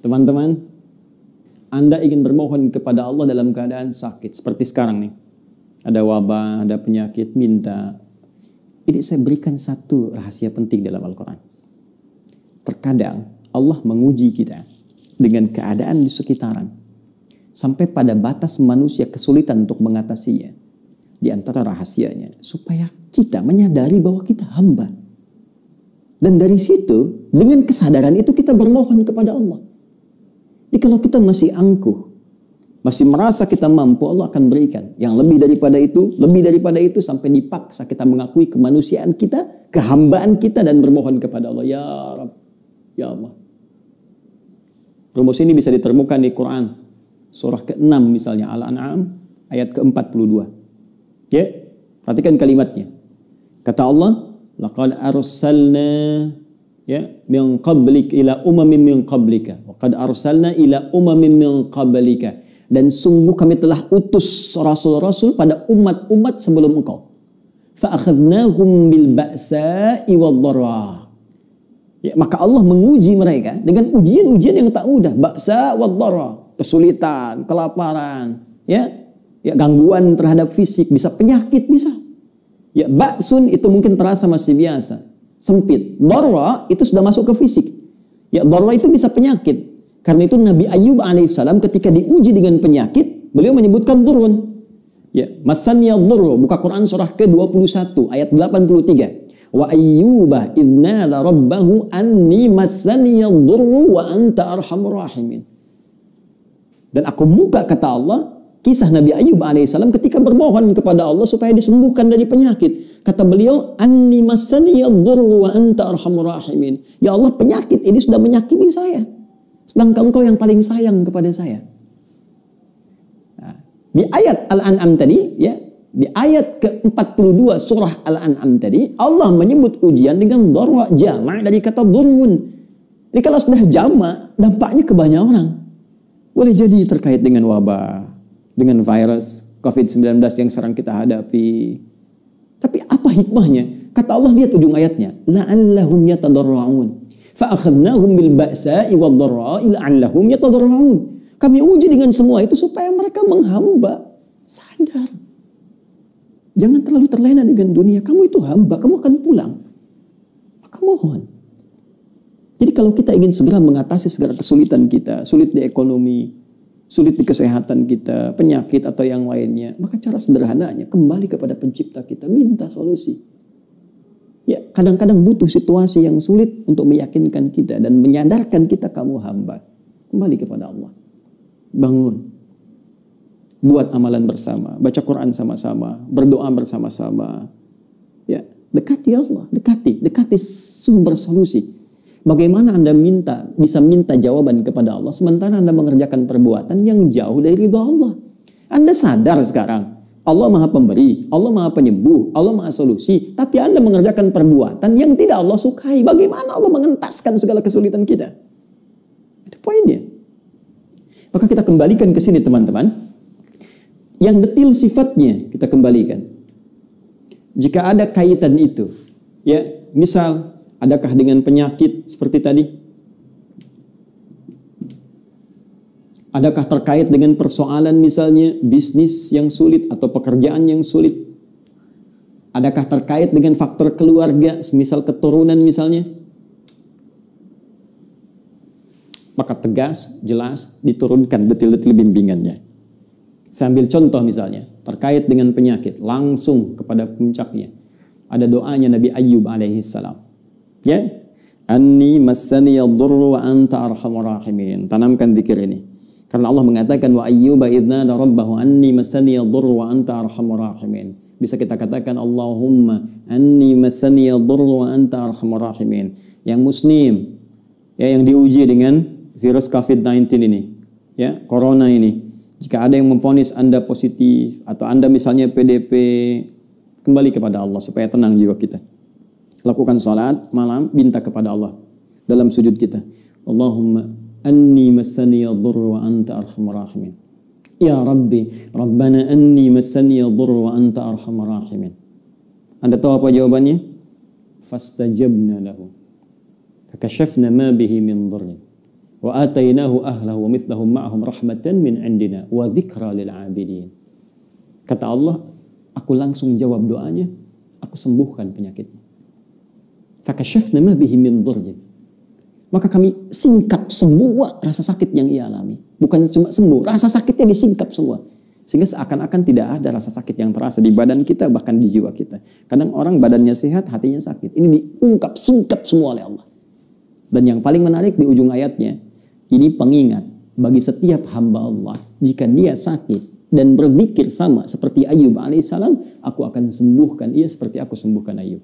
Teman-teman, Anda ingin bermohon kepada Allah dalam keadaan sakit. Seperti sekarang nih. Ada wabah, ada penyakit, minta. Ini saya berikan satu rahasia penting dalam Al-Quran. Terkadang Allah menguji kita dengan keadaan di sekitaran. Sampai pada batas manusia kesulitan untuk mengatasinya. Di antara rahasianya. Supaya kita menyadari bahwa kita hamba. Dan dari situ, dengan kesadaran itu kita bermohon kepada Allah. Jadi kalau kita masih angkuh, masih merasa kita mampu, Allah akan berikan. Yang lebih daripada itu, sampai dipaksa kita mengakui kemanusiaan kita, kehambaan kita, dan bermohon kepada Allah. Ya Rabb, ya Allah. Rumus ini bisa ditemukan di Quran. Surah ke-6 misalnya, Al-An'am, ayat ke-42. Ya, perhatikan kalimatnya. Kata Allah, laqad arsalna min qablik ila umamin min qablika wa qad arsalna ila umamin min qablika, dan sungguh kami telah utus rasul-rasul pada umat-umat sebelum engkau. Fa akhadnahum bil ba'sa'i wad-dharra. Ya, maka Allah menguji mereka dengan ujian-ujian yang tak mudah. Ba'sa wad-dharra, kesulitan, kelaparan, ya gangguan terhadap fisik, bisa penyakit, bisa. Ya, ba'sun itu mungkin terasa masih biasa, sempit. Dharra itu sudah masuk ke fisik. Ya, dharra itu bisa penyakit. Karena itu Nabi Ayyub alaihissalam ketika diuji dengan penyakit, beliau menyebutkan durun. Ya, masaniya dhurru, buka Quran surah ke-21 ayat 83. Wa ayyuba idnala rabbahu anni masaniya dhurru wa anta arhamur rahimin. Dan aku buka, kata Allah, kisah Nabi Ayyub alaihissalam ketika bermohon kepada Allah supaya disembuhkan dari penyakit. Kata beliau, anni masaniya dhurru wa anta arhamur rahimin. Ya Allah, penyakit ini sudah menyakiti saya. Sedangkan engkau yang paling sayang kepada saya. Nah, di ayat Al-An'am tadi, ya, di ayat ke-42 surah Al-An'am tadi, Allah menyebut ujian dengan dharra, jama' dari kata dhurrun. Jadi kalau sudah jama', dampaknya ke banyak orang. Boleh jadi terkait dengan wabah, dengan virus COVID-19 yang sekarang kita hadapi. Tapi apa hikmahnya? Kata Allah, lihat ujung ayatnya. La'allahum yatadarra'un. Fa'akhadnahum bil ba'sa'i wad-dharra'i la'allahum yatadarra'un. Kami uji dengan semua itu supaya mereka menghamba. Sadar. Jangan terlalu terlena dengan dunia. Kamu itu hamba, kamu akan pulang. Maka mohon. Jadi kalau kita ingin segera mengatasi segala kesulitan kita, sulit di ekonomi, sulit di kesehatan kita, penyakit atau yang lainnya, maka cara sederhananya kembali kepada pencipta kita, minta solusi. Ya, kadang-kadang butuh situasi yang sulit untuk meyakinkan kita dan menyadarkan kita kamu hamba. Kembali kepada Allah. Bangun. Buat amalan bersama, baca Quran sama-sama, berdoa bersama-sama. Ya, dekati Allah, dekati sumber solusi. Bagaimana Anda bisa minta jawaban kepada Allah sementara Anda mengerjakan perbuatan yang jauh dari ridha Allah. Anda sadar sekarang Allah Maha Pemberi, Allah Maha Penyembuh, Allah Maha Solusi, tapi Anda mengerjakan perbuatan yang tidak Allah sukai. Bagaimana Allah mengentaskan segala kesulitan kita? Itu poinnya. Maka kita kembalikan ke sini, teman-teman. Yang detil sifatnya kita kembalikan. Jika ada kaitan itu, ya, misal adakah dengan penyakit seperti tadi? Adakah terkait dengan persoalan misalnya bisnis yang sulit atau pekerjaan yang sulit? Adakah terkait dengan faktor keluarga, semisal keturunan misalnya? Maka tegas, jelas, diturunkan detil-detil bimbingannya. Saya ambil contoh misalnya, terkait dengan penyakit, langsung kepada puncaknya. Ada doanya Nabi Ayyub alaihissalam. Ya, anni massani yadurru wa anta arhamur rahimin. Tanamkan zikir ini. Karena Allah mengatakan wa ayyuba idnada rabbahu anni massani yadurru wa anta arhamur rahimin. Bisa kita katakan Allahumma anni massani yadurru wa anta arhamur rahimin. Yang muslim, ya, yang diuji dengan virus COVID-19 ini, ya, corona ini. Jika ada yang memvonis Anda positif atau Anda misalnya PDP, kembali kepada Allah supaya tenang jiwa kita. Lakukan salat malam, minta kepada Allah dalam sujud kita. Allahumma anni massani yadurru wa anta arhamur rahimin. Ya Rabbi, Rabbana anni massani yadurru wa anta arhamur rahimin. Anda tahu apa jawabannya? Fastajabna lahu. Fakashafna ma bihi min dhurrin. Wa atainahu ahlahu wa mithlahum ma'ahum rahmatan min indina wa dzikra lil 'abidin. Kata Allah, aku langsung jawab doanya, aku sembuhkan penyakitnya. Fakashafna ma bihi min dhurrin. Maka kami singkap semua rasa sakit yang ia alami. Bukan cuma sembuh, rasa sakitnya disingkap semua. Sehingga seakan-akan tidak ada rasa sakit yang terasa di badan kita, bahkan di jiwa kita. Kadang orang badannya sehat, hatinya sakit. Ini diungkap, singkap semua oleh Allah. Dan yang paling menarik di ujung ayatnya, ini pengingat bagi setiap hamba Allah. Jika dia sakit dan berzikir sama seperti Ayub alaihissalam, aku akan sembuhkan ia seperti aku sembuhkan Ayub.